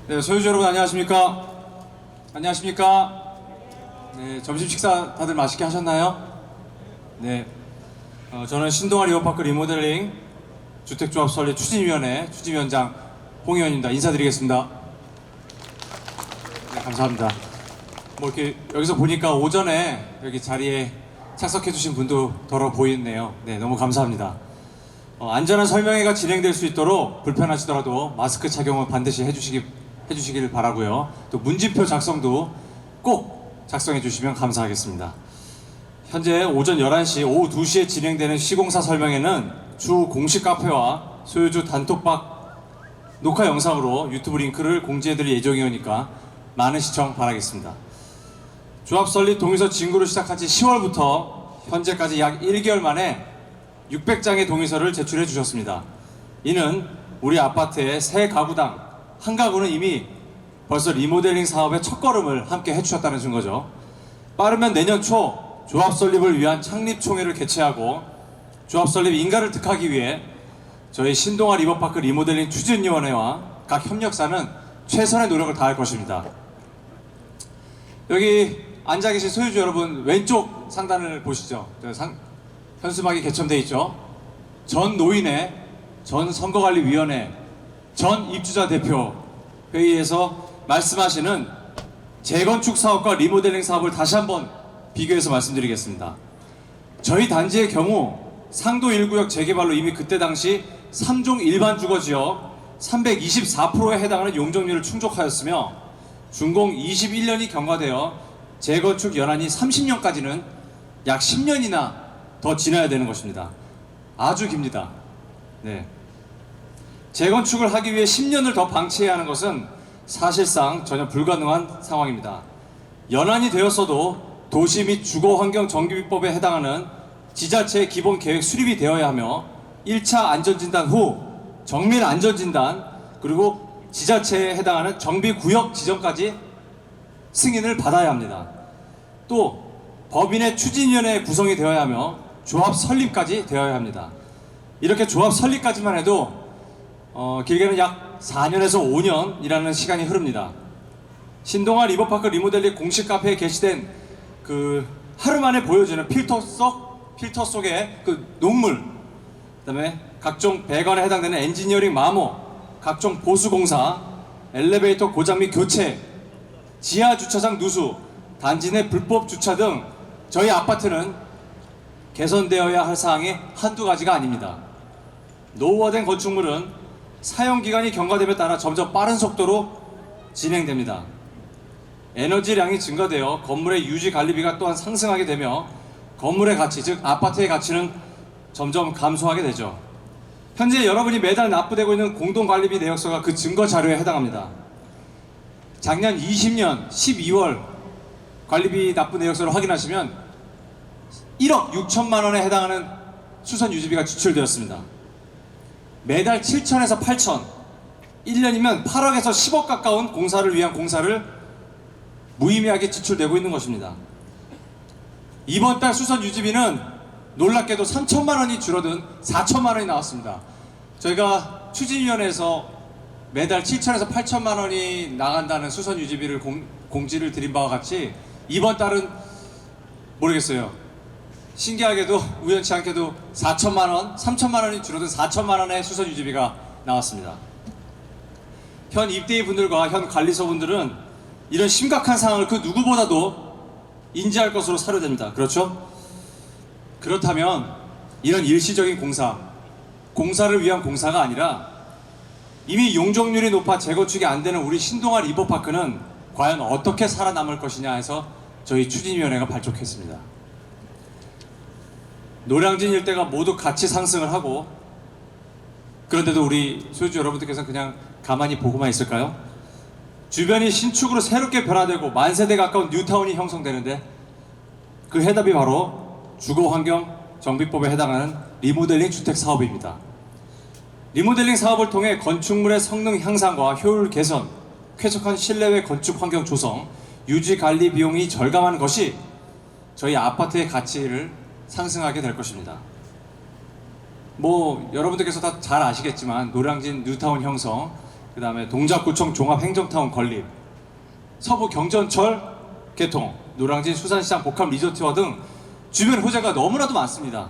네, 소유주 여러분 안녕하십니까? 안녕하십니까? 네, 점심 식사 다들 맛있게 하셨나요? 네, 저는 신동아 리버파크 리모델링 주택조합 설립 추진위원회 추진위원장 홍의원입니다. 인사드리겠습니다. 네, 감사합니다. 뭐 이렇게 여기서 보니까 오전에 여기 자리에 착석해주신 분도 더러 보이네요. 네, 너무 감사합니다. 안전한 설명회가 진행될 수 있도록 불편하시더라도 마스크 착용은 반드시 해주시길 바라고요. 또 문진표 작성도 꼭 작성해 주시면 감사하겠습니다. 현재 오전 11시, 오후 2시에 진행되는 시공사 설명회는 주 공식 카페와 소유주 단톡방 녹화 영상으로 유튜브 링크를 공지해드릴 예정이오니까 많은 시청 바라겠습니다. 조합 설립 동의서 진구를 시작한 지 10월부터 현재까지 약 1개월 만에 600장의 동의서를 제출해 주셨습니다. 이는 우리 아파트의 세 가구당 한 가구는 이미 벌써 리모델링 사업의 첫걸음을 함께 해주셨다는 증거죠. 빠르면 내년 초 조합 설립을 위한 창립총회를 개최하고 조합 설립 인가를 득하기 위해 저희 신동아 리버파크 리모델링 추진위원회와 각 협력사는 최선의 노력을 다할 것입니다. 여기 앉아 계신 소유주 여러분 왼쪽 상단을 보시죠. 현수막이 개첨되어 있죠. 전 노인회, 전 선거관리위원회, 전 입주자 대표 회의에서 말씀하시는 재건축 사업과 리모델링 사업을 다시 한번 비교해서 말씀드리겠습니다. 저희 단지의 경우 상도 1구역 재개발로 이미 그때 당시 3종 일반 주거지역 324%에 해당하는 용적률을 충족하였으며 준공 21년이 경과되어 재건축 연한이 30년까지는 약 10년이나 더 지나야 되는 것입니다. 아주 깁니다. 네. 재건축을 하기 위해 10년을 더 방치해야 하는 것은 사실상 전혀 불가능한 상황입니다. 연한이 되었어도 도시 및 주거환경정비법에 해당하는 지자체의 기본계획 수립이 되어야 하며 1차 안전진단 후 정밀 안전진단 그리고 지자체에 해당하는 정비구역 지정까지 승인을 받아야 합니다. 또 법인의 추진위원회 구성이 되어야 하며 조합 설립까지 되어야 합니다. 이렇게 조합 설립까지만 해도 길게는 약 4년에서 5년이라는 시간이 흐릅니다. 신동아 리버파크 리모델링 공식 카페에 게시된 그 하루 만에 보여주는 필터 속에 그 녹물, 그다음에 각종 배관에 해당되는 엔지니어링 마모, 각종 보수공사, 엘리베이터 고장 및 교체, 지하 주차장 누수, 단지 내 불법 주차 등 저희 아파트는 개선되어야 할 사항이 한두 가지가 아닙니다. 노후화된 건축물은 사용기간이 경과됨에 따라 점점 빠른 속도로 진행됩니다. 에너지량이 증가되어 건물의 유지 관리비가 또한 상승하게 되며 건물의 가치, 즉 아파트의 가치는 점점 감소하게 되죠. 현재 여러분이 매달 납부되고 있는 공동관리비 내역서가 그 증거 자료에 해당합니다. 작년 20년 12월 관리비 납부 내역서를 확인하시면 1억 6천만 원에 해당하는 수선 유지비가 지출되었습니다. 매달 7천에서 8천, 1년이면 8억에서 10억 가까운 공사를 위한 공사를 무의미하게 지출되고 있는 것입니다. 이번 달 수선 유지비는 놀랍게도 3천만 원이 줄어든 4천만 원이 나왔습니다. 저희가 추진위원회에서 매달 7천에서 8천만 원이 나간다는 수선 유지비를 공지를 드린 바와 같이 이번 달은 모르겠어요. 신기하게도 우연치 않게도 4천만 원, 3천만 원이 줄어든 4천만 원의 수선 유지비가 나왔습니다. 현 입대인 분들과 현 관리소 분들은 이런 심각한 상황을 그 누구보다도 인지할 것으로 사료됩니다. 그렇죠? 그렇다면 이런 일시적인 공사를 위한 공사가 아니라 이미 용적률이 높아 재건축이 안 되는 우리 신동아 리버파크는 과연 어떻게 살아남을 것이냐 해서 저희 추진위원회가 발족했습니다. 노량진 일대가 모두 같이 상승을 하고 그런데도 우리 소유주 여러분들께서는 그냥 가만히 보고만 있을까요? 주변이 신축으로 새롭게 변화되고 만세대 가까운 뉴타운이 형성되는데 그 해답이 바로 주거환경정비법에 해당하는 리모델링 주택 사업입니다. 리모델링 사업을 통해 건축물의 성능 향상과 효율 개선, 쾌적한 실내외 건축 환경 조성, 유지 관리 비용이 절감하는 것이 저희 아파트의 가치를 상승하게 될 것입니다. 뭐 여러분들께서 다 잘 아시겠지만 노량진 뉴타운 형성, 그 다음에 동작구청 종합행정타운 건립, 서부 경전철 개통, 노량진 수산시장 복합 리조트화 등 주변 호재가 너무나도 많습니다.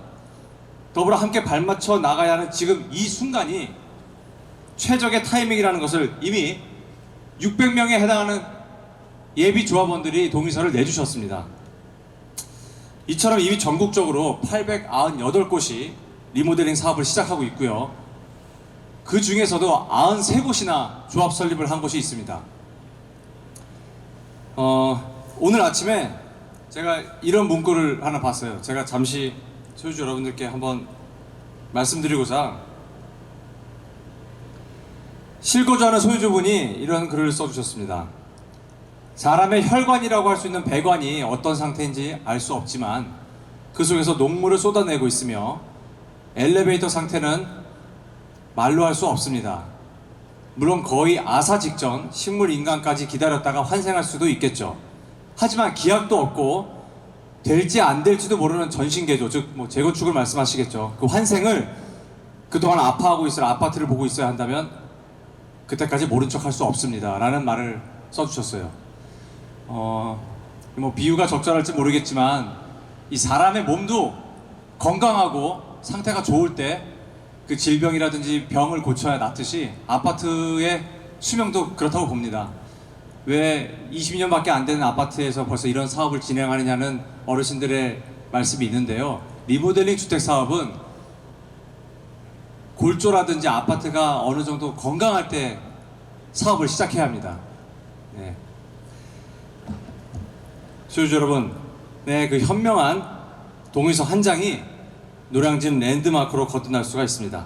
더불어 함께 발맞춰 나가야 하는 지금 이 순간이 최적의 타이밍이라는 것을 이미 600명에 해당하는 예비 조합원들이 동의서를 내주셨습니다. 이처럼 이미 전국적으로 898곳이 리모델링 사업을 시작하고 있고요. 그 중에서도 93곳이나 조합 설립을 한 곳이 있습니다. 오늘 아침에 제가 이런 문구를 하나 봤어요. 제가 잠시 소유주 여러분들께 한번 말씀드리고자, 실거주하는 소유주분이 이런 글을 써주셨습니다. 사람의 혈관이라고 할 수 있는 배관이 어떤 상태인지 알 수 없지만 그 속에서 녹물을 쏟아내고 있으며 엘리베이터 상태는 말로 할 수 없습니다. 물론 거의 아사 직전 식물 인간까지 기다렸다가 환생할 수도 있겠죠. 하지만 기약도 없고 될지 안 될지도 모르는 전신개조, 즉 재건축을 말씀하시겠죠. 그 환생을 그동안 아파하고 있을 아파트를 보고 있어야 한다면 그때까지 모른 척 할 수 없습니다 라는 말을 써주셨어요. 비유가 적절할지 모르겠지만 이 사람의 몸도 건강하고 상태가 좋을 때 그 질병이라든지 병을 고쳐야 낫듯이 아파트의 수명도 그렇다고 봅니다. 왜 22년밖에 안 되는 아파트에서 벌써 이런 사업을 진행하느냐는 어르신들의 말씀이 있는데요. 리모델링 주택 사업은 골조라든지 아파트가 어느 정도 건강할 때 사업을 시작해야 합니다. 네. 소유주 여러분, 네, 그 현명한 동의서 한 장이 노량진 랜드마크로 거듭날 수가 있습니다.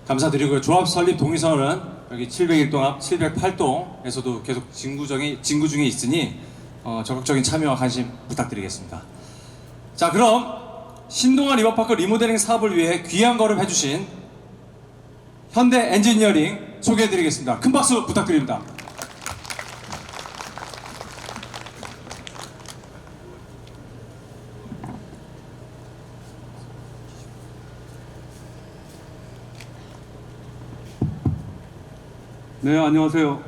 감사드리고요. 조합 설립 동의서는 여기 701동 앞 708동에서도 계속 진구 중에 있으니 적극적인 참여와 관심 부탁드리겠습니다. 자, 그럼 신동아 리버파크 리모델링 사업을 위해 귀한 걸음 해주신 현대 엔지니어링 소개해드리겠습니다. 큰 박수 부탁드립니다. 네, 안녕하세요.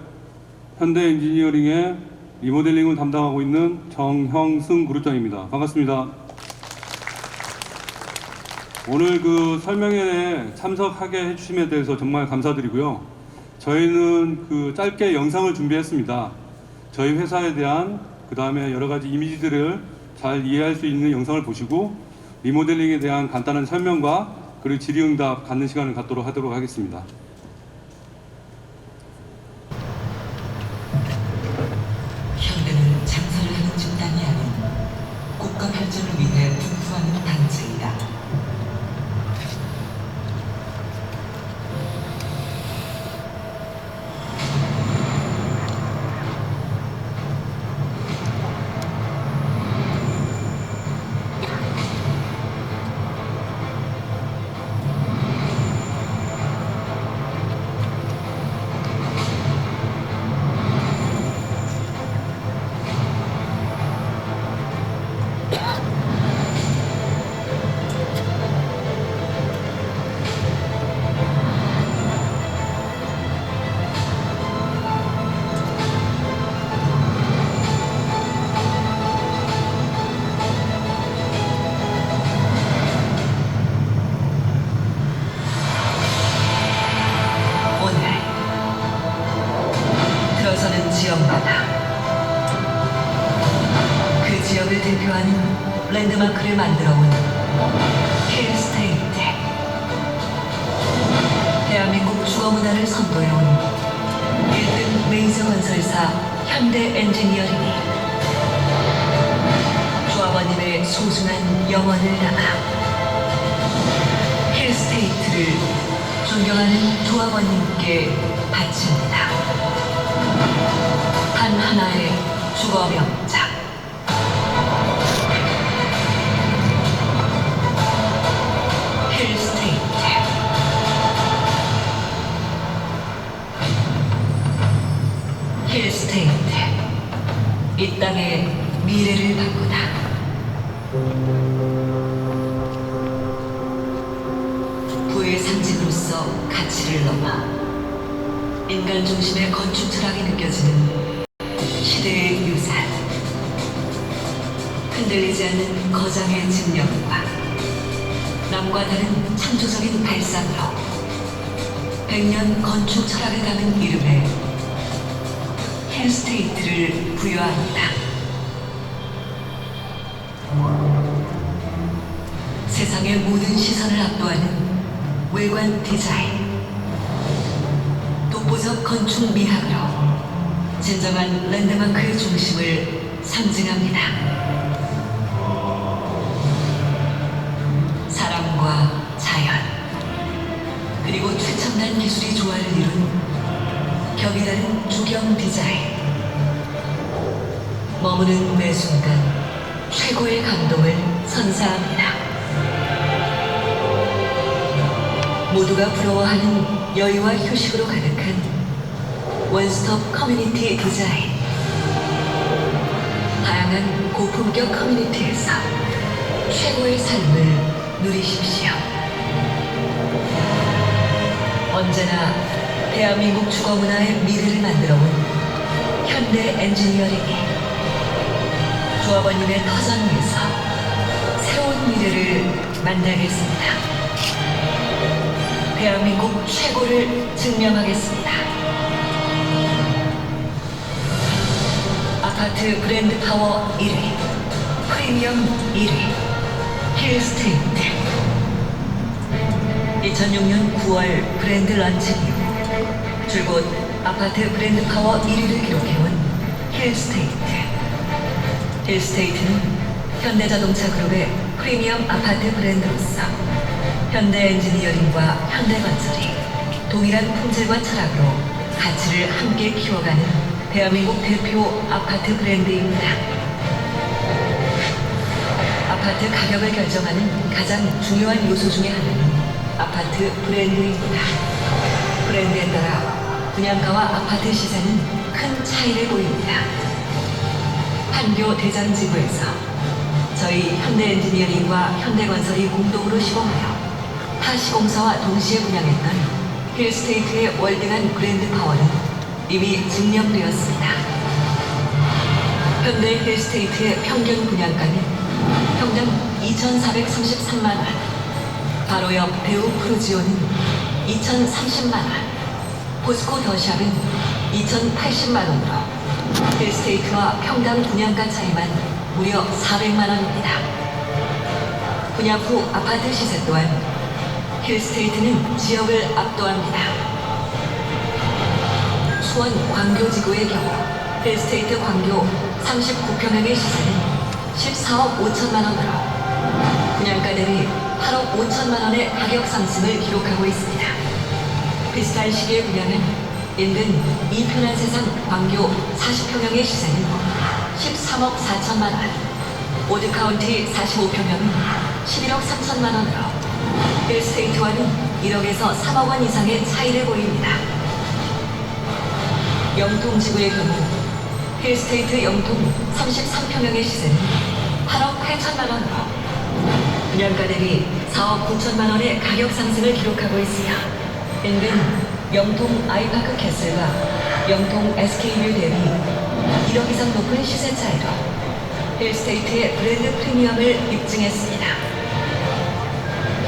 현대 엔지니어링의 리모델링을 담당하고 있는 정형승 그룹장입니다. 반갑습니다. 오늘 그 설명회에 참석하게 해주심에 대해서 정말 감사드리고요. 저희는 그 짧게 영상을 준비했습니다. 저희 회사에 대한 그 다음에 여러 가지 이미지들을 잘 이해할 수 있는 영상을 보시고 리모델링에 대한 간단한 설명과 그리고 질의응답 갖는 시간을 갖도록 하겠습니다. 현대는 장사를 하는 집단이 아닌 국가 발전을 위해 분투하는 단체이다. 들어서는 지역마다 그 지역을 대표하는 랜드마크를 만들어온 힐스테이트, 대한민국 주거문화를 선도해온 1등 메이저 건설사 현대 엔지니어링이 조합원님의 소중한 영혼을 담아 힐스테이트를 존경하는 조합원님께 바칩니다. 단 하나의 주거 명작. 힐스테이트. 힐스테이트. 이 땅의 미래를 바꾸다. 부의 상징으로서 가치를 넘어 인간 중심의 건축 철학이 느껴지는 시대의 유산. 흔들리지 않는 거장의 집념과 남과 다른 창조적인 발상으로 100년 건축 철학을 담은 이름에 힐스테이트를 부여합니다. 세상의 모든 시선을 압도하는 외관 디자인, 독보적 건축 미학으로 진정한 랜드마크의 중심을 상징합니다. 사람과 자연, 그리고 최첨단 기술이 조화를 이룬 격이 다른 주경 디자인. 머무는 매 순간 최고의 감동을 선사합니다. 모두가 부러워하는 여유와 휴식으로 가득한 원스톱 커뮤니티 디자인. 다양한 고품격 커뮤니티에서 최고의 삶을 누리십시오. 언제나 대한민국 주거 문화의 미래를 만들어온 현대 엔지니어링이 조합원님의 터전 위에서 새로운 미래를 만들겠습니다. 대한민국 최고를 증명하겠습니다. 아파트 브랜드 파워 1위, 프리미엄 1위, 힐스테이트. 2006년 9월 브랜드 런칭 이후 줄곧 아파트 브랜드 파워 1위를 기록해온 힐스테이트. 힐스테이트는 현대자동차 그룹의 프리미엄 아파트 브랜드로서 현대 엔지니어링과 현대건설이 동일한 품질과 철학으로 가치를 함께 키워가는 대한민국 대표 아파트 브랜드입니다. 아파트 가격을 결정하는 가장 중요한 요소 중에 하나는 아파트 브랜드입니다. 브랜드에 따라 분양가와 아파트 시세는 큰 차이를 보입니다. 판교 대장지구에서 저희 현대 엔지니어링과 현대건설이 공동으로 시공하여 타 시공사와 동시에 분양했던 힐스테이트의 월등한 브랜드 파워는 이미 증명되었습니다. 현대 힐스테이트의 평균 분양가는 평당 2,433만 원, 바로 옆 대우 프루지오는 2,030만 원, 포스코 더샵은 2,080만 원으로 힐스테이트와 평당 분양가 차이만 무려 400만 원입니다. 분양 후 아파트 시세 또한 힐스테이트는 지역을 압도합니다. 수원 광교지구의 경우 힐스테이트 광교 39평형의 시세는 14억 5천만 원으로 분양가 대비 8억 5천만 원의 가격 상승을 기록하고 있습니다. 비슷한 시기에 분양한 인근 이편한 세상 광교 40평형의 시세는 13억 4천만 원, 오드카운티 45평형은 11억 3천만 원으로 힐스테이트와는 1억에서 3억 원 이상의 차이를 보입니다. 영통지구의 경우 힐스테이트 영통 33평형의 시세는 8억 8천만 원으로 분양가 대비 4억 9천만 원의 가격 상승을 기록하고 있으며 인근 영통 아이파크 캐슬과 영통 SK뷰 대비 1억 이상 높은 시세 차이로 힐스테이트의 브랜드 프리미엄을 입증했습니다.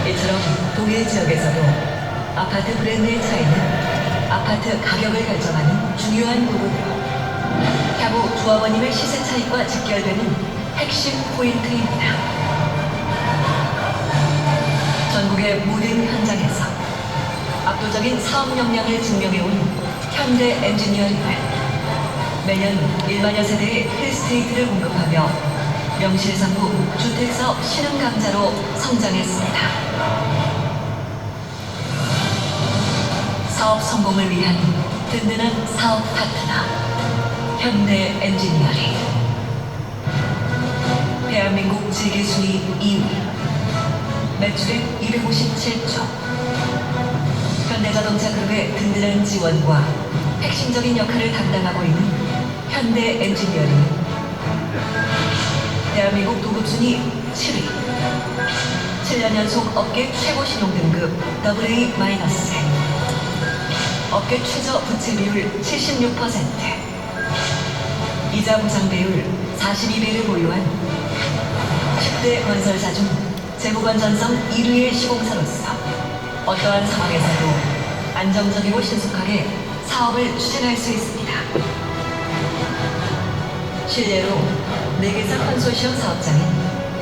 이처럼 동일 지역에서도 아파트 브랜드의 차이는 아파트 가격을 결정하는 중요한 부분으로 향후 조합원님의 시세 차이과 직결되는 핵심 포인트입니다. 전국의 모든 현장에서 압도적인 사업 역량을 증명해온 현대 엔지니어링을 매년 1만여 세대의 힐스테이트를 공급하며 명실상부 주택사업 신흥 강자로 성장했습니다. 사업 성공을 위한 든든한 사업 파트너 현대 엔지니어링. 대한민국 재계순위 2위, 매출액 257조. 현대자동차 그룹의 든든한 지원과 핵심적인 역할을 담당하고 있는 현대 엔지니어링. 대한민국 도급순위 7위, 7년 연속 업계 최고 신용등급 AA-. 업계 최저 부채 비율 76%, 이자 보상 배율 42배를 보유한 10대 건설사 중 재무건전성 1위의 시공사로서 어떠한 상황에서도 안정적이고 신속하게 사업을 추진할 수 있습니다. 실례로 내개사 컨소시엄 사업장인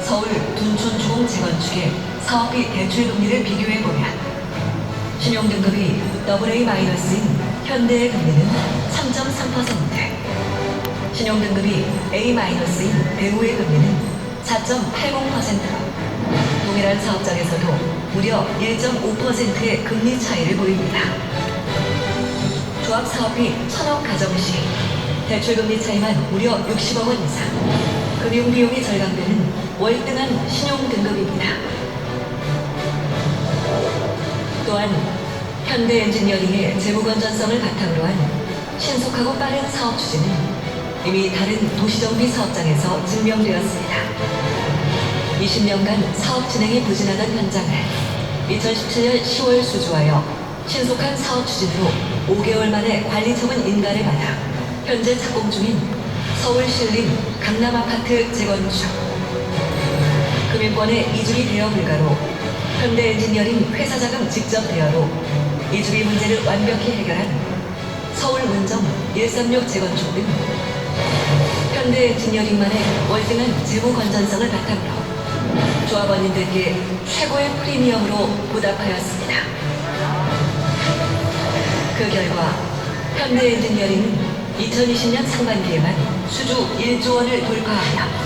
서울 둔촌주공 재건축의 사업비 대출 금리를 비교해보면 신용등급이 AA-인 현대의 금리는 3.3%, 신용등급이 A-인 배우의 금리는 4.80%로 동일한 사업장에서도 무려 1.5%의 금리 차이를 보입니다. 조합 사업비 1,000억 가정 시 대출금리 차이만 무려 60억 원 이상, 금융비용이 절감되는 월등한 신용등급입니다. 또한 현대엔지니어링의 재무건전성을 바탕으로 한 신속하고 빠른 사업 추진은 이미 다른 도시정비 사업장에서 증명되었습니다. 20년간 사업 진행이 부진하던 현장을 2017년 10월 수주하여 신속한 사업 추진으로 5개월 만에 관리처분 인가를 받아 현재 착공 중인 서울 신림 강남아파트 재건축, 금융권의 이주비 대여 불가로 현대엔지니어링 회사자금 직접 대여로 이주비 문제를 완벽히 해결한 서울 문정 136 재건축 등 현대엔지니어링만의 월등한 재무 건전성을 바탕으로 조합원님들께 최고의 프리미엄으로 보답하였습니다. 그 결과 현대엔지니어링은 2020년 상반기에만 수주 1조 원을 돌파하며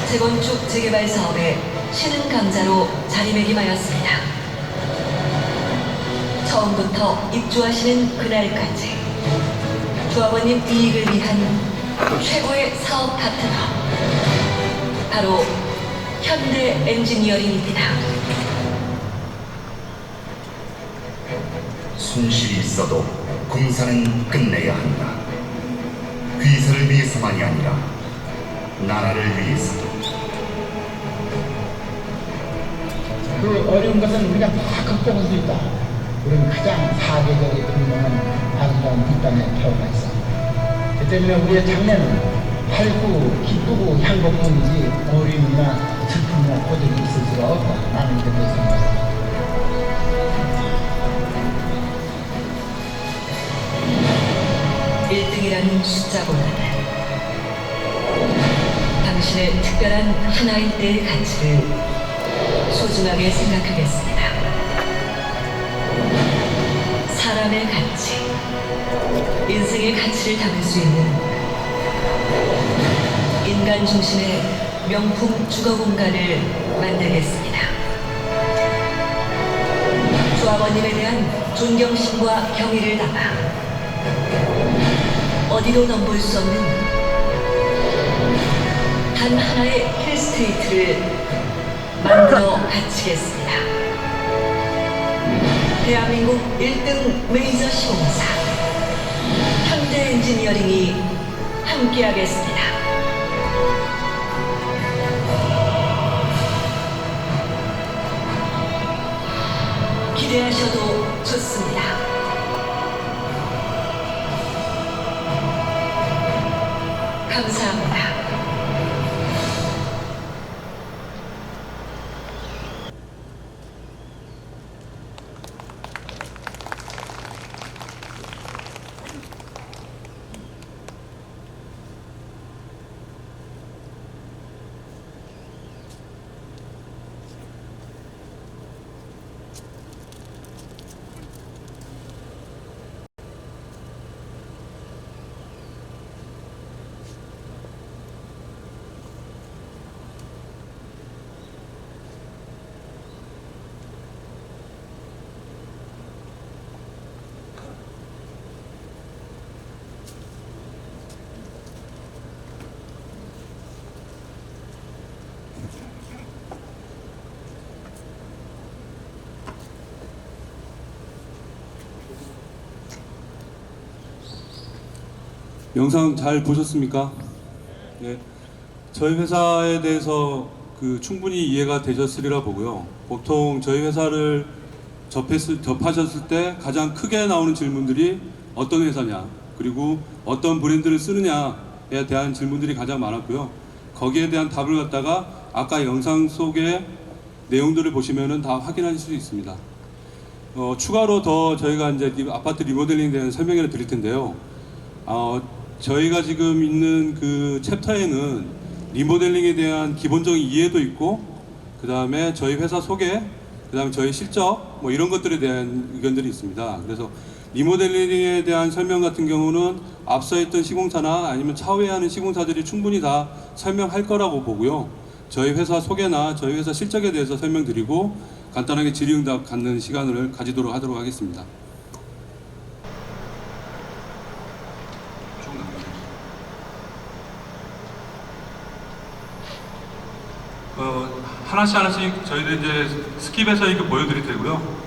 재건축 재개발 사업의 신흥 강자로 자리매김하였습니다. 처음부터 입주하시는 그날까지 조합원님 이익을 위한 최고의 사업 파트너, 바로 현대엔지니어링입니다. 손실이 있어도 공사는 끝내야 한다. 회사를 위해서만이 아니라 나라를 위해서도. 그 어려운 것은 우리가 다 극복할 수 있다. 우리는 가장 사계절이 분명한 아름다운 뒷단의 태어나 있어. 그 때문에 우리의 장래는 밝고 기쁘고 향복뿐이지 어려움이나 슬픔이나 고독이 있을 수가 없다. 나는 그렇게 생각합니다. 1등이라는 숫자보다는 당신의 특별한 하나일 때의 가치를 소중하게 생각하겠습니다. 사람의 가치, 인생의 가치를 담을 수 있는 인간 중심의 명품 주거 공간을 만들겠습니다. 조합원님에 대한 존경심과 경의를 담아 어디도 넘볼 수 없는 단 하나의 힐스테이트를 만들어 바치겠습니다. 대한민국 1등 메이저 시공사 현대엔지니어링이 함께하겠습니다. 기대하셔도 좋습니다. 감사합니다. 영상 잘 보셨습니까? 네. 저희 회사에 대해서 충분히 이해가 되셨으리라 보고요. 보통 저희 회사를 접하셨을 때 가장 크게 나오는 질문들이 어떤 회사냐, 그리고 어떤 브랜드를 쓰느냐에 대한 질문들이 가장 많았고요. 거기에 대한 답을 갖다가 아까 영상 속의 내용들을 보시면은 다 확인하실 수 있습니다. 추가로 더 저희가 이제 아파트 리모델링에 대한 설명을 드릴 텐데요. 저희가 지금 있는 그 챕터에는 리모델링에 대한 기본적인 이해도 있고, 그 다음에 저희 회사 소개, 그 다음에 저희 실적, 뭐 이런 것들에 대한 의견들이 있습니다. 그래서 리모델링에 대한 설명 같은 경우는 앞서 했던 시공사나 아니면 차후에 하는 시공사들이 충분히 다 설명할 거라고 보고요. 저희 회사 소개나 저희 회사 실적에 대해서 설명드리고 간단하게 질의응답 갖는 시간을 가지도록 하도록 하겠습니다. 하나씩 저희들 이제 스킵해서 이렇게 보여드릴 테고요.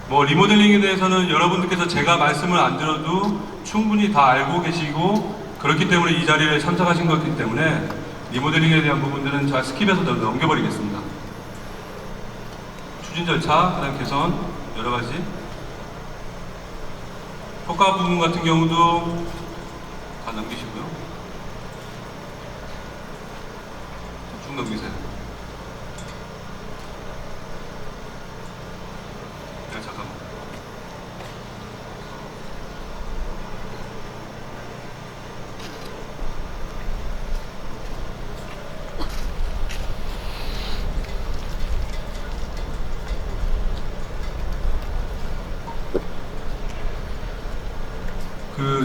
뭐 리모델링에 대해서는 여러분들께서 제가 말씀을 안 드려도 충분히 다 알고 계시고 그렇기 때문에 이 자리에 참석하신 거기 때문에 리모델링에 대한 부분들은 잘 스킵해서 넘겨버리겠습니다. 추진 절차, 그다음 개선 여러 가지 효과 부분 같은 경우도 다 넘기시고요. 쭉 넘기세요. 네, 잠깐만.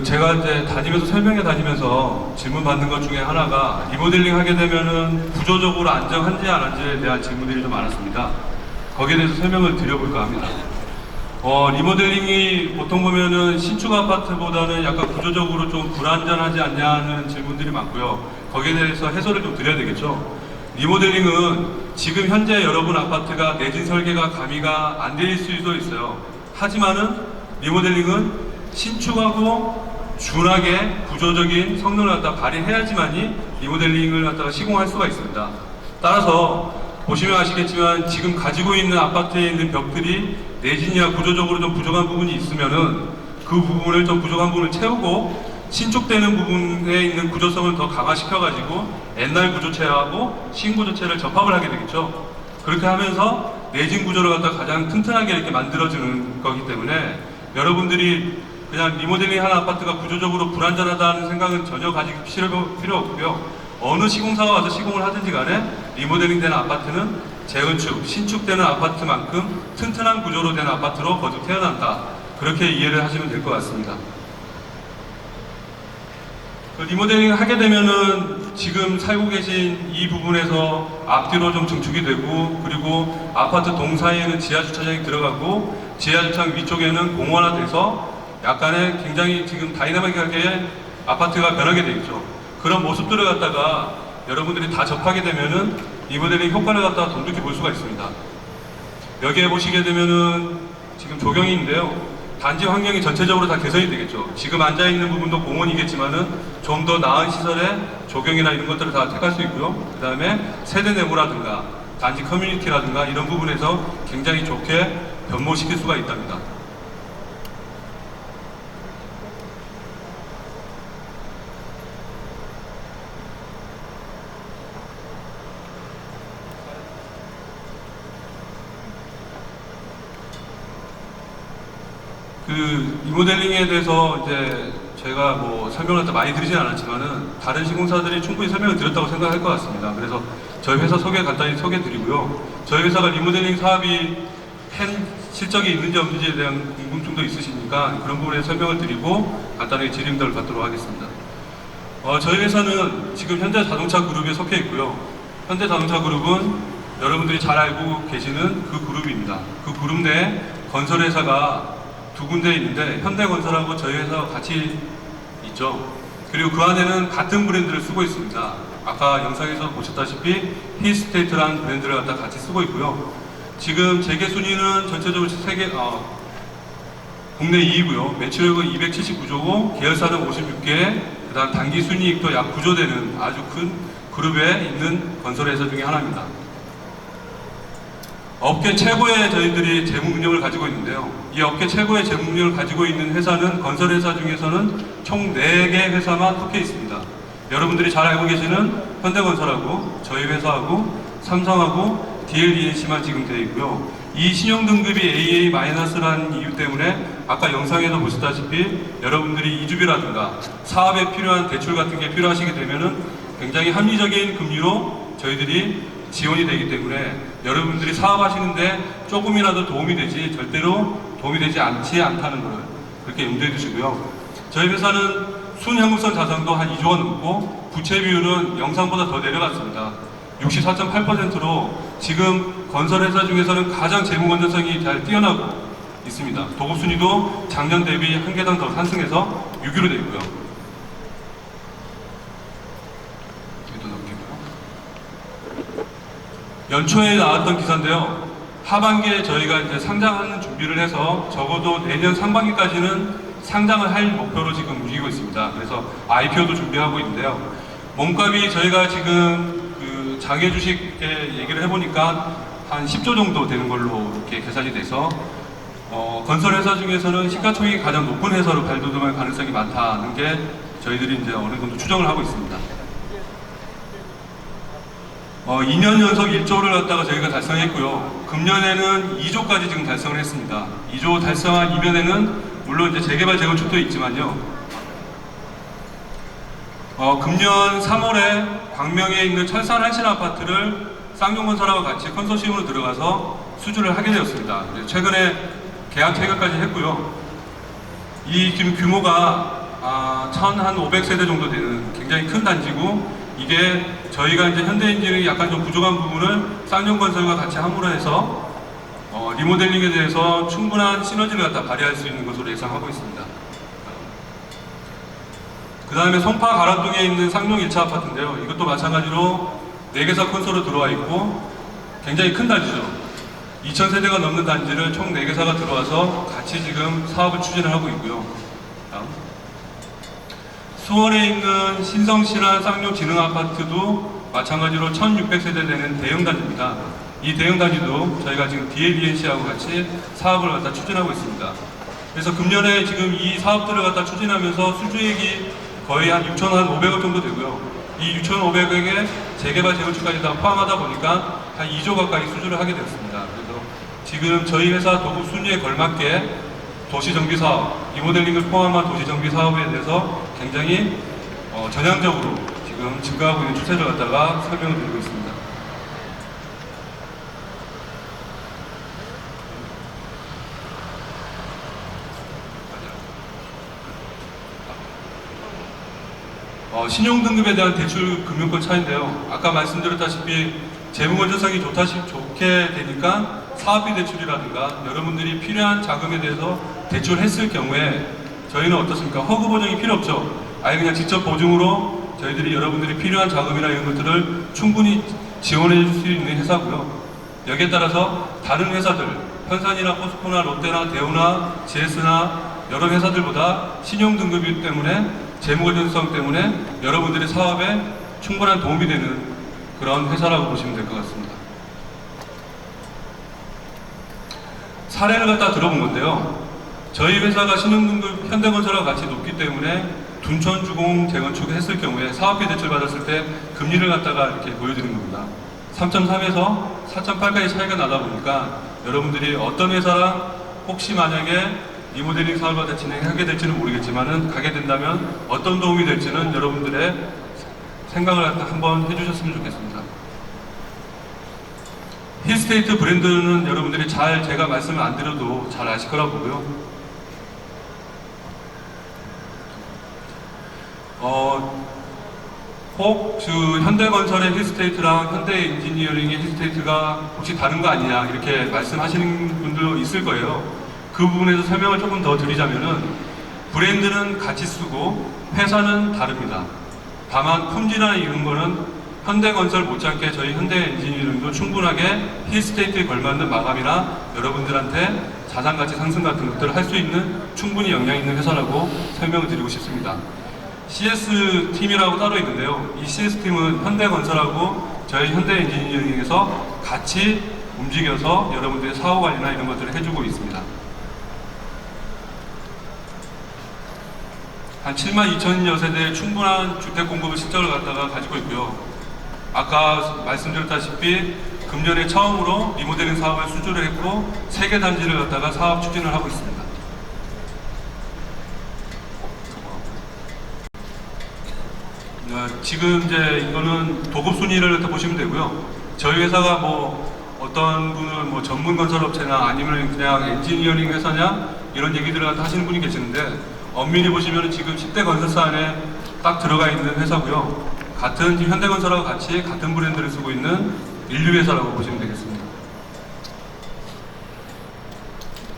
제가 이제 설명회 다니면서 질문 받는 것 중에 하나가 리모델링 하게 되면은 구조적으로 안정한지 안 한지에 대한 질문들이 좀 많았습니다. 거기에 대해서 설명을 드려볼까 합니다. 리모델링이 보통 보면은 신축 아파트보다는 약간 구조적으로 좀 불안전하지 않냐는 질문들이 많고요. 거기에 대해서 해설을 좀 드려야 되겠죠. 리모델링은 지금 현재 여러분 아파트가 내진 설계가 가미가 안 될 수도 있어요. 하지만은 리모델링은 신축하고 준하게 구조적인 성능을 갖다 발휘해야지만이 리모델링을 갖다가 시공할 수가 있습니다. 따라서 보시면 아시겠지만 지금 가지고 있는 아파트에 있는 벽들이 내진이나 구조적으로 좀 부족한 부분이 있으면은 그 부분을 좀 부족한 부분을 채우고 신축되는 부분에 있는 구조성을 더 강화시켜가지고 옛날 구조체하고 신구조체를 접합을 하게 되겠죠. 그렇게 하면서 내진 구조를 갖다가 가장 튼튼하게 이렇게 만들어주는 거기 때문에 여러분들이 그냥 리모델링 하는 아파트가 구조적으로 불안전하다는 생각은 전혀 가질 필요 없고요. 어느 시공사가 와서 시공을 하든지 간에 리모델링 되는 아파트는 재건축, 신축되는 아파트만큼 튼튼한 구조로 된 아파트로 거듭 태어난다. 그렇게 이해를 하시면 될 것 같습니다. 리모델링을 하게 되면은 지금 살고 계신 이 부분에서 앞뒤로 좀 증축이 되고, 그리고 아파트 동 사이에는 지하 주차장이 들어가고 지하 주차장 위쪽에는 공원화돼서 약간의 굉장히 지금 다이나믹하게 아파트가 변하게 되겠죠. 그런 모습들을 갖다가 여러분들이 다 접하게 되면은 리모델링 효과를 갖다가 돈독히 볼 수가 있습니다. 여기에 보시게 되면은 지금 조경인데요. 단지 환경이 전체적으로 다 개선이 되겠죠. 지금 앉아있는 부분도 공원이겠지만은 좀 더 나은 시설의 조경이나 이런 것들을 다 택할 수 있고요. 그 다음에 세대 내부라든가 단지 커뮤니티라든가 이런 부분에서 굉장히 좋게 변모시킬 수가 있답니다. 리모델링에 대해서 이제 제가 뭐 설명을 많이 드리진 않았지만은 다른 시공사들이 충분히 설명을 드렸다고 생각할 것 같습니다. 그래서 저희 회사 간단히 소개드리고요. 저희 회사가 리모델링 사업이 한 실적이 있는지 없는지에 대한 궁금증도 있으시니까 그런 부분에 설명을 드리고 간단하게 질의응답을 받도록 하겠습니다. 저희 회사는 지금 현대자동차 그룹에 속해 있고요. 현대자동차 그룹은 여러분들이 잘 알고 계시는 그 그룹입니다. 그 그룹 내에 건설회사가 두 군데 있는데 현대건설하고 저희 회사가 같이 있죠. 그리고 그 안에는 같은 브랜드를 쓰고 있습니다. 아까 영상에서 보셨다시피 힐스테이트라는 브랜드를 갖다 같이 쓰고 있고요. 지금 재계 순위는 전체적으로 국내 2위고요. 매출액은 279조고 계열사는 56개, 그 다음 단기 순이익도 약 9조 되는 아주 큰 그룹에 있는 건설회사 중에 하나입니다. 업계 최고의 저희들이 재무 능력을 가지고 있는데요. 이 업계 최고의 재무 능력을 가지고 있는 회사는 건설회사 중에서는 총 4개 회사만 속해 있습니다. 여러분들이 잘 알고 계시는 현대건설하고 저희 회사하고 삼성하고 DLENC만 지금 되어 있고요. 이 신용등급이 AA-라는 이유 때문에 아까 영상에도 보셨다시피 여러분들이 이주비라든가 사업에 필요한 대출 같은 게 필요하시게 되면은 굉장히 합리적인 금리로 저희들이 지원이 되기 때문에 여러분들이 사업하시는데 조금이라도 도움이 되지 절대로 도움이 되지 않다는 걸 그렇게 염두에 두시고요. 저희 회사는 순현금성 자산도 한 2조가 넘고 부채 비율은 영상보다 더 내려갔습니다. 64.8%로 지금 건설회사 중에서는 가장 재무 건전성이 잘 뛰어나고 있습니다. 도급 순위도 작년 대비 한 계단 더 상승해서 6위로 되어 있고요. 여기도 넘기고요. 연초에 나왔던 기사인데요. 하반기에 저희가 이제 상장하는 준비를 해서 적어도 내년 상반기까지는 상장을 할 목표로 지금 움직이고 있습니다. 그래서 IPO도 준비하고 있는데요. 몸값이 저희가 지금 그 장외 주식에 얘기를 해보니까 한 10조 정도 되는 걸로 이렇게 계산이 돼서 건설회사 중에서는 시가총액이 가장 높은 회사로 발돋움할 가능성이 많다는 게 저희들이 이제 어느 정도 추정을 하고 있습니다. 2년 연속 1조를 갖다가 저희가 달성했고요. 금년에는 2조까지 지금 달성을 했습니다. 2조 달성한 이면에는 물론 이제 재개발 재건축도 있지만요. 금년 3월에 광명에 있는 철산 한신 아파트를 쌍용건설하고 같이 컨소시엄으로 들어가서 수주를 하게 되었습니다. 최근에 계약 체결까지 했고요. 이 지금 규모가 1,500세대 정도 되는 굉장히 큰 단지고 이게 저희가 이제 현대인지능이 약간 좀 부족한 부분을 쌍용건설과 같이 함으로 해서 리모델링에 대해서 충분한 시너지를 갖다 발휘할 수 있는 것으로 예상하고 있습니다. 그 다음에 송파 가락동에 있는 쌍용 1차 아파트인데요. 이것도 마찬가지로 4개사 콘솔로 들어와 있고 굉장히 큰 단지죠. 2,000세대가 넘는 단지를 총 4개사가 들어와서 같이 지금 사업을 추진을 하고 있고요. 다음. 수원에 있는 신성시란 쌍용 지능 아파트도 마찬가지로 1,600세대 되는 대형 단지입니다. 이 대형 단지도 저희가 지금 DLENC하고 같이 사업을 갖다 추진하고 있습니다. 그래서 금년에 지금 이 사업들을 갖다 추진하면서 수주액이 거의 한 6,500억 정도 되고요. 이 6,500억에 재개발 재건축까지 다 포함하다 보니까 한 2조 가까이 수주를 하게 되었습니다. 그래서 지금 저희 회사 도급 순위에 걸맞게 도시정비 사업, 리모델링을 포함한 도시정비 사업에 대해서 굉장히 전향적으로 지금 증가하고 있는 추세를 갖다가 설명을 드리고 있습니다. 신용등급에 대한 대출 금융권 차인데요. 아까 말씀드렸다시피 재무 건전성이 좋게 되니까 사업비 대출이라든가 여러분들이 필요한 자금에 대해서 대출했을 경우에 저희는 어떻습니까? 허구 보증이 필요 없죠. 아예 그냥 직접 보증으로 저희들이 여러분들이 필요한 자금이나 이런 것들을 충분히 지원해 줄 수 있는 회사고요. 여기에 따라서 다른 회사들, 현산이나 포스코나 롯데나 대우나 GS나 여러 회사들보다 신용등급이기 때문에 재무 건전성 때문에 여러분들의 사업에 충분한 도움이 되는 그런 회사라고 보시면 될 것 같습니다. 사례를 갖다 들어본 건데요. 저희 회사가 신용등급 현대건설과 같이 높기 때문에 둔촌주공 재건축을 했을 경우에 사업비 대출 받았을 때 금리를 갖다가 이렇게 보여드리는 겁니다. 3.3에서 4.8까지 차이가 나다 보니까 여러분들이 어떤 회사랑 혹시 만약에 리모델링 사업을 갖다 진행하게 될지는 모르겠지만은 가게 된다면 어떤 도움이 될지는 여러분들의 생각을 한번 해주셨으면 좋겠습니다. 힐스테이트 브랜드는 여러분들이 제가 말씀을 안 드려도 잘 아실 거라고 보고요. 혹 현대건설의 힐스테이트랑 현대엔지니어링의 힐스테이트가 혹시 다른 거 아니냐 이렇게 말씀하시는 분도 있을 거예요. 그 부분에서 설명을 조금 더 드리자면은 브랜드는 같이 쓰고 회사는 다릅니다. 다만 품질이나 이런 거는 현대건설 못지않게 저희 현대엔지니어링도 충분하게 힐스테이트에 걸맞는 마감이나 여러분들한테 자산가치 상승 같은 것들을 할 수 있는 충분히 역량 있는 회사라고 설명을 드리고 싶습니다. CS팀이라고 따로 있는데요. 이 CS팀은 현대건설하고 저희 현대엔지니어링에서 같이 움직여서 여러분들의 사후 관리나 이런 것들을 해주고 있습니다. 한 7만 2천여 세대의 충분한 주택 공급을 실적을 갖다가 가지고 있고요. 아까 말씀드렸다시피 금년에 처음으로 리모델링 사업을 수주를 했고 3개 단지를 갖다가 사업 추진을 하고 있습니다. 지금 이제 이거는 도급 순위를 갖다 보시면 되고요. 저희 회사가 뭐 어떤 분은 뭐 전문 건설업체나 아니면 그냥 엔지니어링 회사냐 이런 얘기들을 갖다 하시는 분이 계시는데 엄밀히 보시면 지금 10대 건설사 안에 딱 들어가 있는 회사고요. 같은 현대건설하고 같이 같은 브랜드를 쓰고 있는 인류회사라고 보시면 되겠습니다.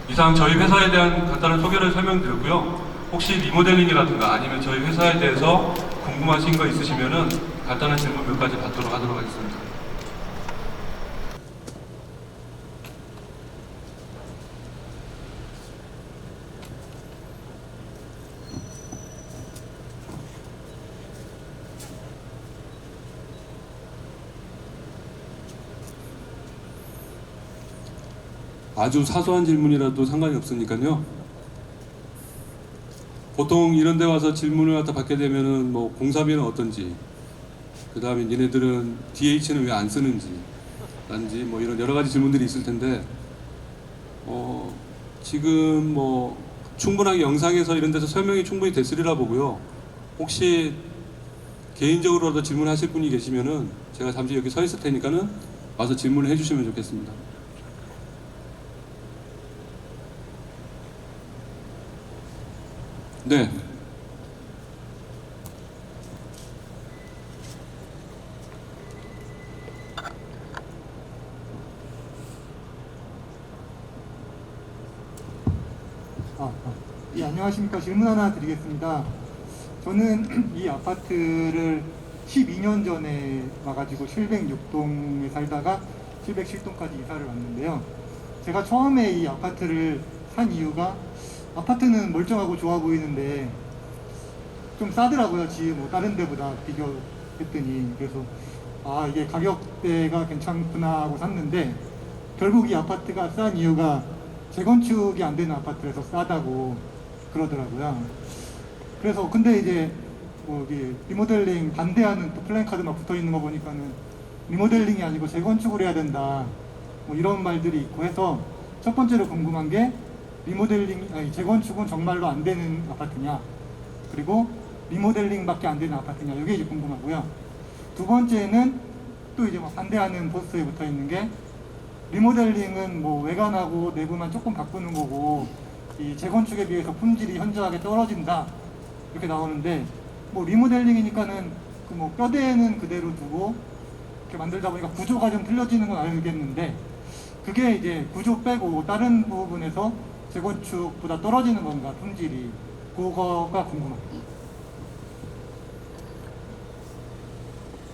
이상 저희 회사에 대한 간단한 소개를 설명드렸고요. 혹시 리모델링이라든가 아니면 저희 회사에 대해서 궁금하신 거 있으시면은 간단한 질문 몇 가지 받도록 하도록 하겠습니다. 아주 사소한 질문이라도 상관이 없으니까요. 보통 이런 데 와서 질문을 갖다 받게 되면은 뭐 공사비는 어떤지, 그 다음에 얘네들은 DH는 왜 안 쓰는지, 라든지 뭐 이런 여러 가지 질문들이 있을 텐데, 지금 뭐 충분하게 영상에서 이런 데서 설명이 충분히 됐으리라 보고요. 혹시 개인적으로라도 질문하실 분이 계시면은 제가 잠시 여기 서 있을 테니까는 와서 질문을 해주시면 좋겠습니다. 네. 예, 안녕하십니까. 질문 하나 드리겠습니다. 저는 이 아파트를 12년 전에 와가지고 706동에 살다가 707동까지 이사를 왔는데요. 제가 처음에 이 아파트를 산 이유가 아파트는 멀쩡하고 좋아 보이는데 좀 싸더라고요. 뭐 다른 데보다 비교했더니. 그래서 아, 이게 가격대가 괜찮구나 하고 샀는데 결국 이 아파트가 싼 이유가 재건축이 안 되는 아파트에서 싸다고 그러더라고요. 그래서 근데 이제 뭐 리모델링 반대하는 또 플랜카드만 붙어 있는 거 보니까는 리모델링이 아니고 재건축을 해야 된다 뭐 이런 말들이 있고 해서 첫 번째로 궁금한 게 재건축은 정말로 안 되는 아파트냐, 그리고 리모델링밖에 안 되는 아파트냐, 이게 이제 궁금하고요. 두 번째는 또 이제 막 반대하는 포스터에 붙어 있는 게 리모델링은 뭐 외관하고 내부만 조금 바꾸는 거고 이 재건축에 비해서 품질이 현저하게 떨어진다 이렇게 나오는데, 뭐 리모델링이니까는 그 뭐 뼈대는 그대로 두고 이렇게 만들다 보니까 구조가 좀 틀려지는 건 알겠는데 그게 이제 구조 빼고 다른 부분에서 재건축보다 떨어지는 건가, 품질이. 그거가 궁금합니다.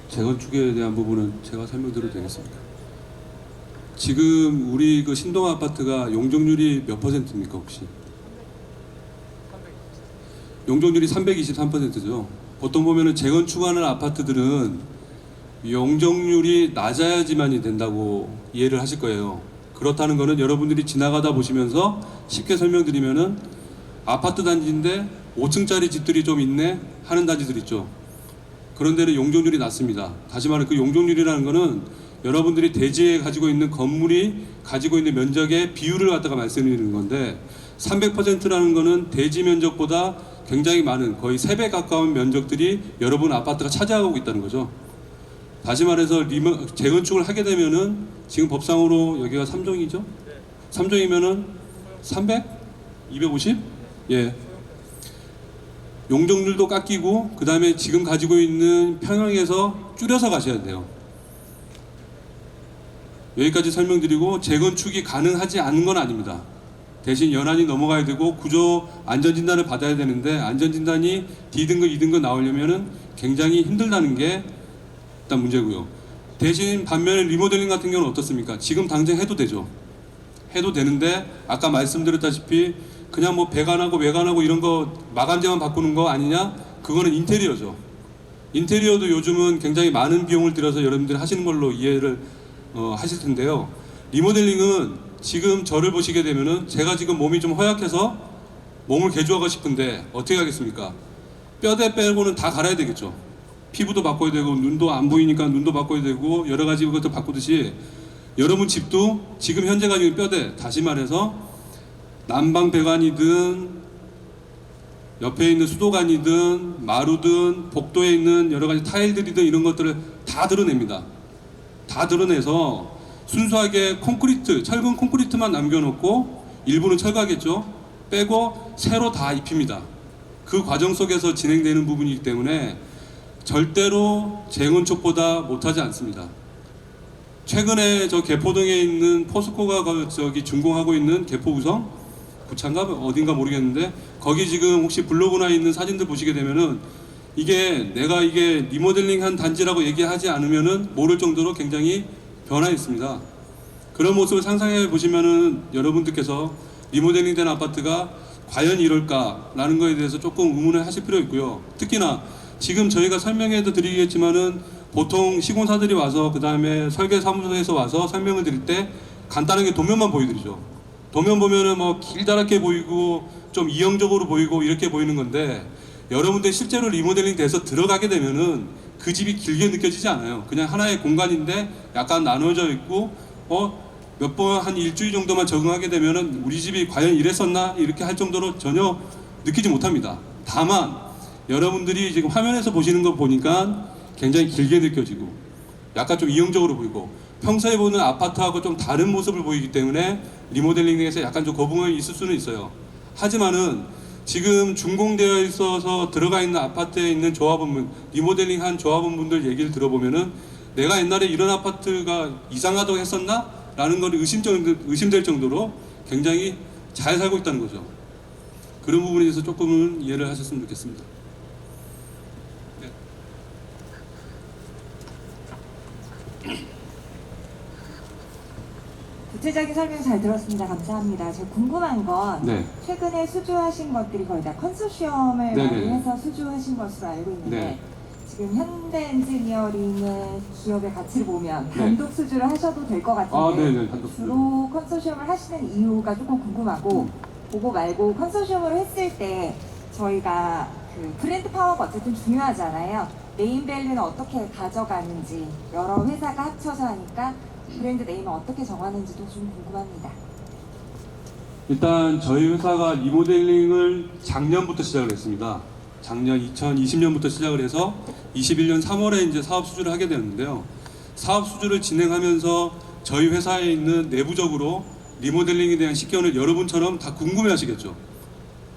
재건축에 대한 부분은 제가 설명드려도 되겠습니까? 지금 우리 그 신동 아파트가 용적률이 몇 %입니까 혹시? 용적률이 323%죠. 보통 보면은 재건축하는 아파트들은 용적률이 낮아야지만이 된다고 이해를 하실 거예요. 그렇다는 거는 여러분들이 지나가다 보시면서 쉽게 설명드리면은 아파트 단지인데 5층짜리 집들이 좀 있네 하는 단지들 있죠. 그런 데는 용적률이 낮습니다. 다시 말해 그 용적률이라는 거는 여러분들이 대지에 가지고 있는 건물이 가지고 있는 면적의 비율을 갖다가 말씀드리는 건데 300%라는 거는 대지 면적보다 굉장히 많은 거의 3배 가까운 면적들이 여러분 아파트가 차지하고 있다는 거죠. 다시 말해서 재건축을 하게 되면은 지금 법상으로 여기가 3종이죠? 3종이면은 300? 250? 예. 용적률도 깎이고 그 다음에 지금 가지고 있는 평형에서 줄여서 가셔야 돼요. 여기까지 설명드리고 재건축이 가능하지 않은 건 아닙니다. 대신 연한이 넘어가야 되고 구조 안전진단을 받아야 되는데 안전진단이 D등급, 2등급 나오려면은 굉장히 힘들다는 게 일단 문제고요. 대신 반면에 리모델링 같은 경우는 어떻습니까? 지금 당장 해도 되죠. 해도 되는데 아까 말씀드렸다시피 그냥 뭐 배관하고 외관하고 이런 거 마감재만 바꾸는 거 아니냐? 그거는 인테리어죠. 인테리어도 요즘은 굉장히 많은 비용을 들여서 여러분들이 하시는 걸로 이해를 하실 텐데요. 리모델링은 지금 저를 보시게 되면은 제가 지금 몸이 좀 허약해서 몸을 개조하고 싶은데 어떻게 하겠습니까? 뼈대 빼고는 다 갈아야 되겠죠. 피부도 바꿔야 되고 눈도 안 보이니까 눈도 바꿔야 되고 여러 가지 것도 바꾸듯이 여러분 집도 지금 현재 가지고 있는 뼈대, 다시 말해서 난방 배관이든 옆에 있는 수도관이든 마루든 복도에 있는 여러 가지 타일들이든 이런 것들을 다 드러냅니다. 다 드러내서 순수하게 콘크리트, 철근 콘크리트만 남겨놓고 일부는 철거하겠죠. 빼고 새로 다 입힙니다. 그 과정 속에서 진행되는 부분이기 때문에 절대로 재건축보다 못하지 않습니다. 최근에 저 개포동에 있는 포스코가 저기 준공하고 있는 개포우성 부창가 어딘가 모르겠는데 거기 지금 혹시 블로그나 있는 사진들 보시게 되면은 내가 이게 리모델링한 단지라고 얘기하지 않으면은 모를 정도로 굉장히 변화했습니다. 그런 모습을 상상해 보시면은 여러분들께서 리모델링된 아파트가 과연 이럴까라는 거에 대해서 조금 의문을 하실 필요 있고요. 특히나 지금 저희가 설명해도 드리겠지만은 보통 시공사들이 와서 그 다음에 설계사무소에서 와서 설명을 드릴 때 간단하게 도면만 보여드리죠. 도면 보면은 뭐 길다랗게 보이고 좀 이형적으로 보이고 이렇게 보이는 건데 여러분들 실제로 리모델링 돼서 들어가게 되면은 그 집이 길게 느껴지지 않아요. 그냥 하나의 공간인데 약간 나눠져 있고 몇 번 한 일주일 정도만 적응하게 되면은 우리 집이 과연 이랬었나 이렇게 할 정도로 전혀 느끼지 못합니다. 다만 여러분들이 지금 화면에서 보시는 거 보니까 굉장히 길게 느껴지고 약간 좀 이형적으로 보이고 평소에 보는 아파트하고 좀 다른 모습을 보이기 때문에 리모델링에서 약간 좀 거부감이 있을 수는 있어요. 하지만은 지금 준공되어 있어서 들어가 있는 아파트에 있는 조합원분, 리모델링한 조합원분들 얘기를 들어보면은 내가 옛날에 이런 아파트가 이상하다고 했었나? 라는 걸 의심될 정도로 굉장히 잘 살고 있다는 거죠. 그런 부분에 대해서 조금은 이해를 하셨으면 좋겠습니다. 구체적인 설명 잘 들었습니다. 감사합니다. 제가 궁금한 건 네. 최근에 수주하신 것들이 거의 다 컨소시엄을 네네. 많이 해서 수주하신 것으로 알고 있는데 네. 지금 현대 엔지니어링의 기업의 가치를 보면 네. 단독 수주를 하셔도 될 것 같은데 네네. 단독 수주. 주로 컨소시엄을 하시는 이유가 조금 궁금하고 그거 말고 컨소시엄으로 했을 때 저희가 그 브랜드 파워가 어쨌든 중요하잖아요. 네임밸류는 어떻게 가져가는지 여러 회사가 합쳐서 하니까 브랜드 네임을 어떻게 정하는지도 좀 궁금합니다. 일단 저희 회사가 리모델링을 작년부터 시작을 했습니다. 작년 2020년부터 시작을 해서 21년 3월에 이제 사업 수주를 하게 되는데요. 사업 수주를 진행하면서 저희 회사에 있는 내부적으로 리모델링에 대한 식견을 여러분처럼 다 궁금해 하시겠죠.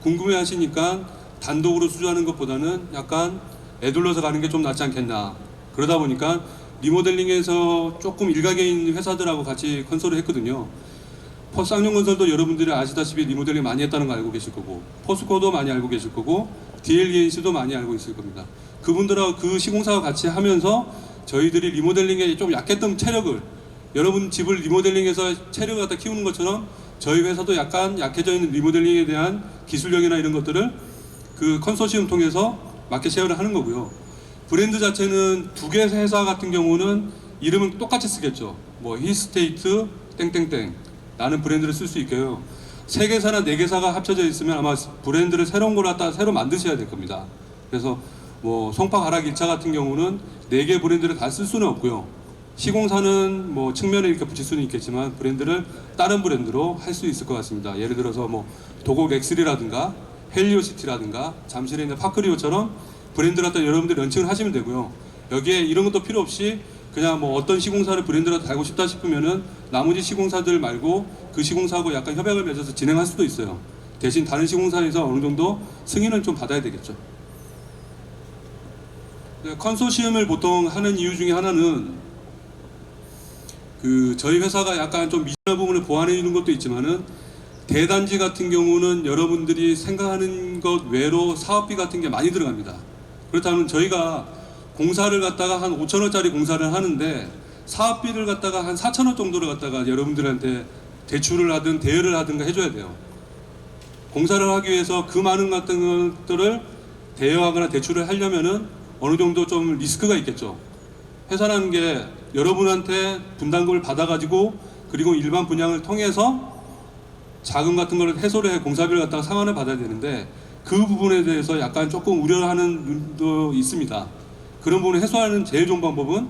궁금해 하시니까 단독으로 수주하는 것보다는 약간 애둘러서 가는 게 좀 낫지 않겠나. 그러다 보니까 리모델링에서 조금 일각에 있는 회사들하고 같이 컨설을 했거든요. 쌍용건설도 여러분들이 아시다시피 리모델링 많이 했다는 거 알고 계실 거고 포스코도 많이 알고 계실 거고 DLENC도 많이 알고 있을 겁니다. 그분들하고 그 시공사와 같이 하면서 저희들이 리모델링에 좀 약했던 체력을 여러분 집을 리모델링해서 체력을 갖다 키우는 것처럼 저희 회사도 약간 약해져 있는 리모델링에 대한 기술력이나 이런 것들을 그 컨소시엄 통해서 마켓 쉐어를 하는 거고요. 브랜드 자체는 두 개 회사 같은 경우는 이름은 똑같이 쓰겠죠. 뭐 힐스테이트 땡땡땡 라는 브랜드를 쓸 수 있고요. 세 개사나 네 개사가 합쳐져 있으면 아마 브랜드를 새로운 걸 갖다 새로 만드셔야 될 겁니다. 그래서 뭐 송파가락 1차 같은 경우는 네 개 브랜드를 다 쓸 수는 없고요. 시공사는 뭐 측면에 이렇게 붙일 수는 있겠지만 브랜드를 다른 브랜드로 할 수 있을 것 같습니다. 예를 들어서 뭐 도곡 엑스리라든가 헬리오시티라든가 잠실에 있는 파크리오처럼 브랜드를 갖다 여러분들 런칭을 하시면 되고요. 여기에 이런 것도 필요 없이 그냥 뭐 어떤 시공사를 브랜드로 달고 싶다 싶으면은 나머지 시공사들 말고 그 시공사하고 약간 협약을 맺어서 진행할 수도 있어요. 대신 다른 시공사에서 어느 정도 승인은 좀 받아야 되겠죠. 컨소시엄을 보통 하는 이유 중에 하나는 그 저희 회사가 약간 좀 미진한 부분을 보완해 주는 것도 있지만은 대단지 같은 경우는 여러분들이 생각하는 것 외로 사업비 같은 게 많이 들어갑니다. 그렇다면 저희가 공사를 갖다가 한 5천원짜리 공사를 하는데 사업비를 갖다가 한 4천원 정도를 갖다가 여러분들한테 대출을 하든 대여를 하든가 해줘야 돼요. 공사를 하기 위해서 그 많은 같은 것들을 대여하거나 대출을 하려면은 어느 정도 좀 리스크가 있겠죠. 회사라는 게 여러분한테 분담금을 받아가지고 그리고 일반 분양을 통해서 자금 같은 걸 해소를 해 공사비를 갖다가 상환을 받아야 되는데 그 부분에 대해서 약간 조금 우려하는 눈도 있습니다. 그런 부분을 해소하는 제일 좋은 방법은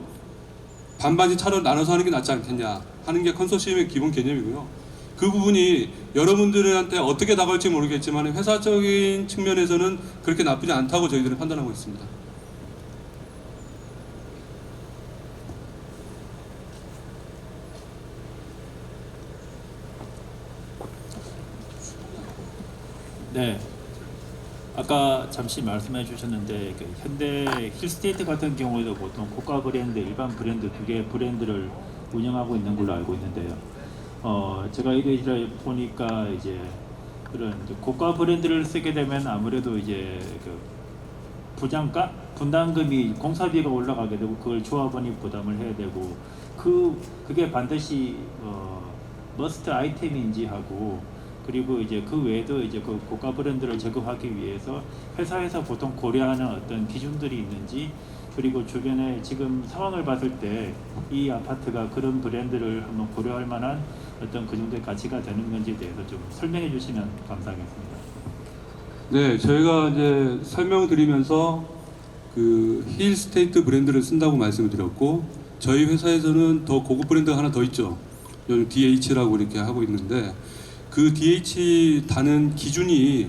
반반씩 차로 나눠서 하는 게 낫지 않겠냐 하는 게 컨소시엄의 기본 개념이고요. 그 부분이 여러분들한테 어떻게 다가올지 모르겠지만 회사적인 측면에서는 그렇게 나쁘지 않다고 저희들은 판단하고 있습니다. 네. 아까 잠시 말씀해 주셨는데 그 현대 힐스테이트 같은 경우에도 보통 고가 브랜드, 일반 브랜드 두 개의 브랜드를 운영하고 있는 걸로 알고 있는데요. 제가 이래 보니까 이제 그런 이제 고가 브랜드를 쓰게 되면 아무래도 이제 그 부장가, 분담금이 공사비가 올라가게 되고 그걸 조합원이 부담을 해야 되고 그게 반드시 머스트 아이템인지 하고 그리고 이제 그 외에도 이제 그 고가 브랜드를 제거하기 위해서 회사에서 보통 고려하는 어떤 기준들이 있는지 그리고 주변에 지금 상황을 봤을 때 이 아파트가 그런 브랜드를 한번 고려할 만한 어떤 그 정도의 가치가 되는 건지에 대해서 좀 설명해 주시면 감사하겠습니다. 네, 저희가 이제 설명드리면서 그 힐스테이트 브랜드를 쓴다고 말씀을 드렸고 저희 회사에서는 더 고급 브랜드가 하나 더 있죠. 요즘 DH라고 이렇게 하고 있는데 그 DH 다는 기준이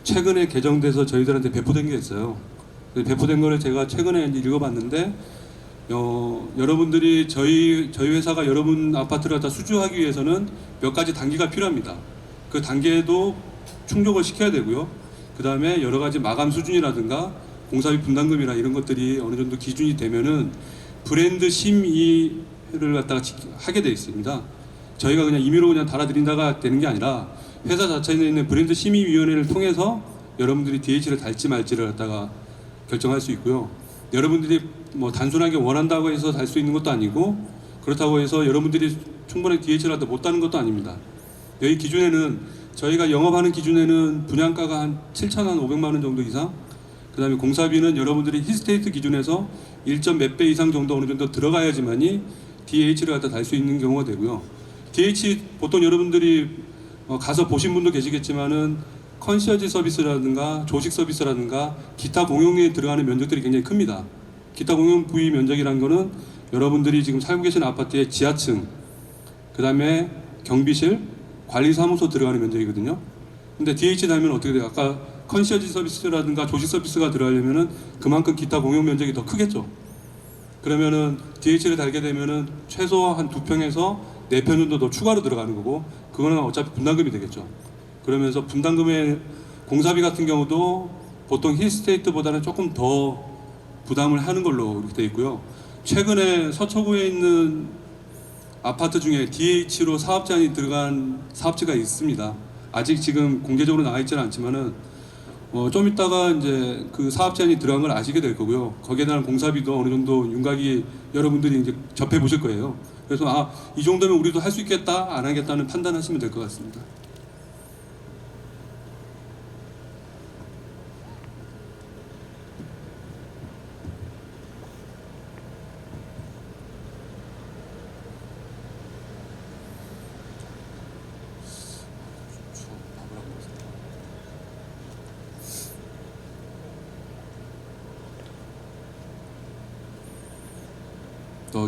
최근에 개정돼서 저희들한테 배포된 게 있어요. 배포된 거를 제가 최근에 이제 읽어봤는데 여러분들이 저희 회사가 여러분 아파트를 갖다 수주하기 위해서는 몇 가지 단계가 필요합니다. 그 단계도 충족을 시켜야 되고요. 그 다음에 여러 가지 마감 수준이라든가 공사비 분담금이나 이런 것들이 어느 정도 기준이 되면은 브랜드 심의를 갖다가 하게 돼 있습니다. 저희가 그냥 임의로 그냥 달아드린다가 되는 게 아니라 회사 자체에 있는 브랜드 심의위원회를 통해서 여러분들이 DH를 달지 말지를 갖다가 결정할 수 있고요. 여러분들이 뭐 단순하게 원한다고 해서 달 수 있는 것도 아니고 그렇다고 해서 여러분들이 충분히 DH를 갖다 못 다는 것도 아닙니다. 여기 기준에는 저희가 영업하는 기준에는 분양가가 한 7,500만 원 정도 이상 그 다음에 공사비는 여러분들이 힐스테이트 기준에서 1점 몇 배 이상 정도 어느 정도 들어가야지만이 DH를 갖다 달 수 있는 경우가 되고요. DH 보통 여러분들이 가서 보신 분도 계시겠지만은 컨시어지 서비스라든가 조식 서비스라든가 기타 공용에 들어가는 면적들이 굉장히 큽니다. 기타 공용 부위 면적이라는 거는 여러분들이 지금 살고 계신 아파트의 지하층, 그 다음에 경비실, 관리사무소 들어가는 면적이거든요. 근데 DH 달면 어떻게 돼요? 아까 컨시어지 서비스라든가 조식 서비스가 들어가려면은 그만큼 기타 공용 면적이 더 크겠죠. 그러면은 DH를 달게 되면은 최소 한 2평에서 4편 정도 더 추가로 들어가는 거고 그거는 어차피 분담금이 되겠죠. 그러면서 분담금의 공사비 같은 경우도 보통 힐스테이트보다는 조금 더 부담을 하는 걸로 이렇게 되어 있고요. 최근에 서초구에 있는 아파트 중에 DH로 사업 제한이 들어간 사업지가 있습니다. 아직 지금 공개적으로 나와 있지는 않지만은 좀 이따가 이제 그 사업 제한이 들어간 걸 아시게 될 거고요. 거기에 대한 공사비도 어느 정도 윤곽이 여러분들이 이제 접해 보실 거예요. 그래서 이 정도면 우리도 할 수 있겠다, 안 하겠다는 판단하시면 될 것 같습니다.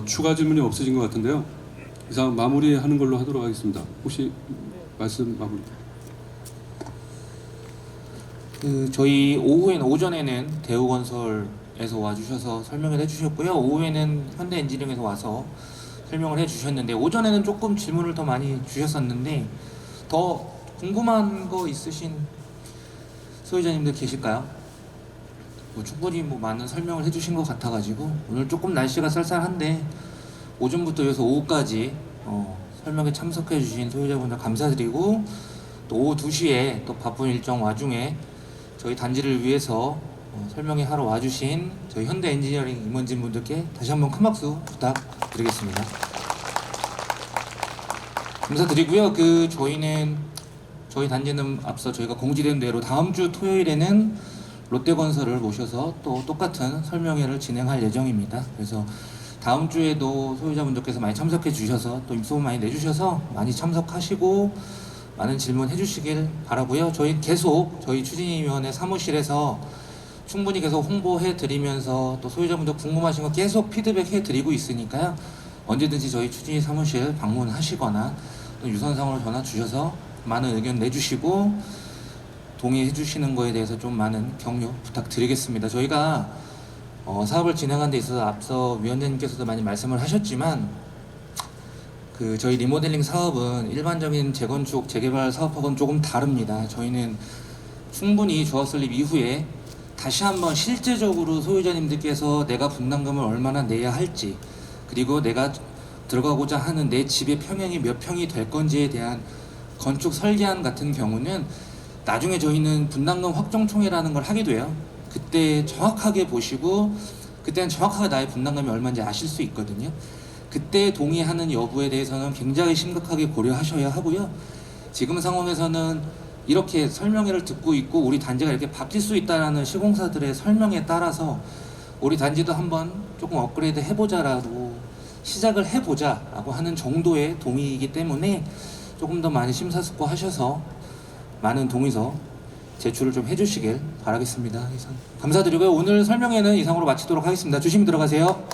추가 질문이 없으신 것 같은데요. 이상 마무리하는 걸로 하도록 하겠습니다. 혹시 말씀 마무리. 저희 오전에는 대우건설에서 와주셔서 설명을 해주셨고요. 오후에는 현대엔지니어링에서 와서 설명을 해주셨는데 오전에는 조금 질문을 더 많이 주셨었는데 더 궁금한 거 있으신 소유자님들 계실까요? 충분히 많은 설명을 해주신 것 같아가지고 오늘 조금 날씨가 쌀쌀한데 오전부터 이어서 오후까지 설명에 참석해주신 소유자분들 감사드리고 또 오후 2시에 또 바쁜 일정 와중에 저희 단지를 위해서 설명회 하러 와주신 저희 현대엔지니어링 임원진 분들께 다시 한번 큰 박수 부탁드리겠습니다. 감사드리고요. 저희 단지는 앞서 저희가 공지된 대로 다음 주 토요일에는 롯데건설을 모셔서 또 똑같은 설명회를 진행할 예정입니다. 그래서 다음 주에도 소유자분들께서 많이 참석해 주셔서 또 입소문 많이 내주셔서 많이 참석하시고 많은 질문 해주시길 바라고요. 저희 계속 저희 추진위원회 사무실에서 충분히 계속 홍보해 드리면서 또 소유자분들 궁금하신 거 계속 피드백 해 드리고 있으니까요. 언제든지 저희 추진위 사무실 방문하시거나 또 유선상으로 전화 주셔서 많은 의견 내주시고 동의해 주시는 거에 대해서 좀 많은 격려 부탁드리겠습니다. 저희가 사업을 진행하는 데 있어서 앞서 위원장님께서도 많이 말씀을 하셨지만 저희 리모델링 사업은 일반적인 재건축, 재개발 사업하고는 조금 다릅니다. 저희는 충분히 주어설립 이후에 다시 한번 실제적으로 소유자님들께서 내가 분담금을 얼마나 내야 할지, 그리고 내가 들어가고자 하는 내 집의 평형이 몇 평이 될 건지에 대한 건축 설계안 같은 경우는 나중에 저희는 분담금 확정총회라는 걸 하게 돼요. 그때 정확하게 보시고 그때는 정확하게 나의 분담금이 얼마인지 아실 수 있거든요. 그때 동의하는 여부에 대해서는 굉장히 심각하게 고려하셔야 하고요. 지금 상황에서는 이렇게 설명회를 듣고 있고 우리 단지가 이렇게 바뀔 수 있다는 시공사들의 설명에 따라서 우리 단지도 한번 조금 업그레이드 해보자라고 시작을 해보자라고 하는 정도의 동의이기 때문에 조금 더 많이 심사숙고하셔서 많은 동의서 제출을 좀 해주시길 바라겠습니다. 이상 감사드리고요. 오늘 설명회는 이상으로 마치도록 하겠습니다. 조심히 들어가세요.